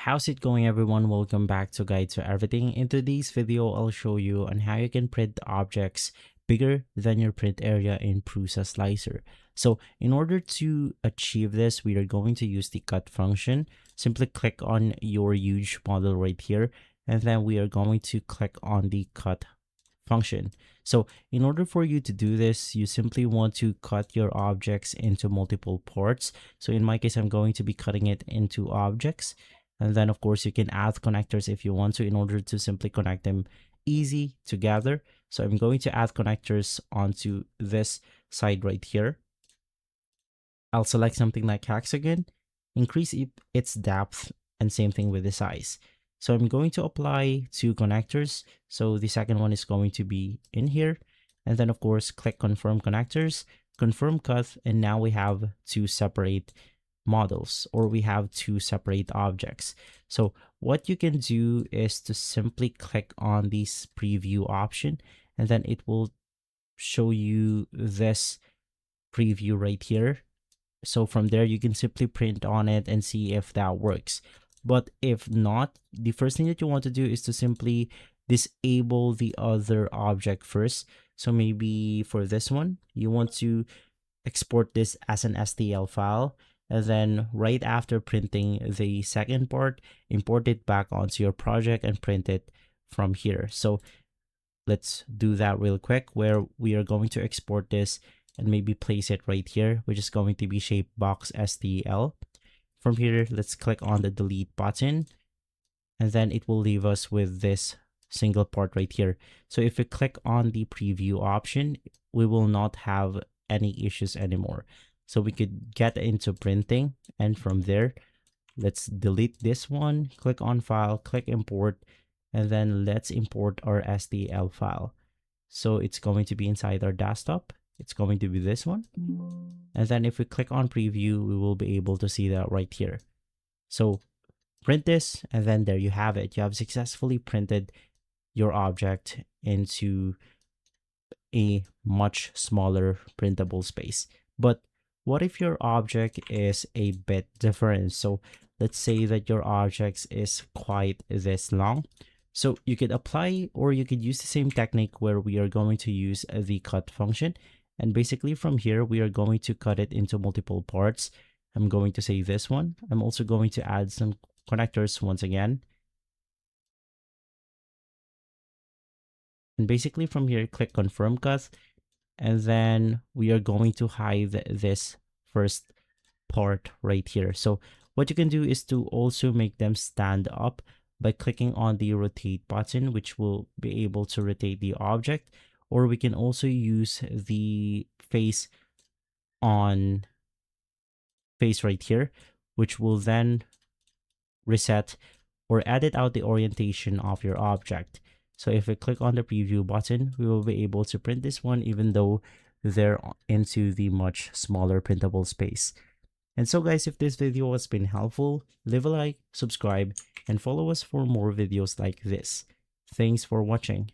How's it going, everyone? Welcome back to Guide to Everything. In today's video, I'll show you on how you can print objects bigger than your print area in PrusaSlicer. So in order to achieve this, we are going to use the cut function. Simply click on your huge model right here, and then we are going to click on the cut function. So in order for you to do this, you simply want to cut your objects into multiple parts. So in my case, I'm going to be cutting it into objects. And then of course you can add connectors if you want to in order to simply connect them easy together. So I'm going to add connectors onto this side right here. I'll select something like hexagon, increase its depth, and same thing with the size. So I'm going to apply two connectors. So the second one is going to be in here. And then of course, click confirm connectors, confirm cut, and now we have two separate models, or we have two separate objects. So what you can do is to simply click on this preview option, and then it will show you this preview right here. So from there, you can simply print on it and see if that works. But if not, the first thing that you want to do is to simply disable the other object first. So maybe for this one, you want to export this as an STL file. And then right after printing the second part, import it back onto your project and print it from here. So let's do that real quick, where we are going to export this and maybe place it right here, which is going to be shape box STL. From here, let's click on the delete button, and then it will leave us with this single part right here. So if we click on the preview option, we will not have any issues anymore. So we could get into printing, and from there, let's delete this one, click on file, click import, and then let's import our STL file. So it's going to be inside our desktop. It's going to be this one. And then if we click on preview, we will be able to see that right here. So print this, and then there you have it. You have successfully printed your object into a much smaller printable space. But what if your object is a bit different? So let's say that your object is quite this long. So you could apply, or you could use the same technique where we are going to use the cut function. And basically from here, we are going to cut it into multiple parts. I'm going to say this one. I'm also going to add some connectors once again. And basically from here, click confirm cut. And then we are going to hide this first part right here. So what you can do is to also make them stand up by clicking on the rotate button, which will be able to rotate the object. Or we can also use the face on face right here, which will then reset or edit out the orientation of your object. So if we click on the preview button, we will be able to print this one, even though they're into the much smaller printable space. And so guys, if this video has been helpful, leave a like, subscribe, and follow us for more videos like this. Thanks for watching.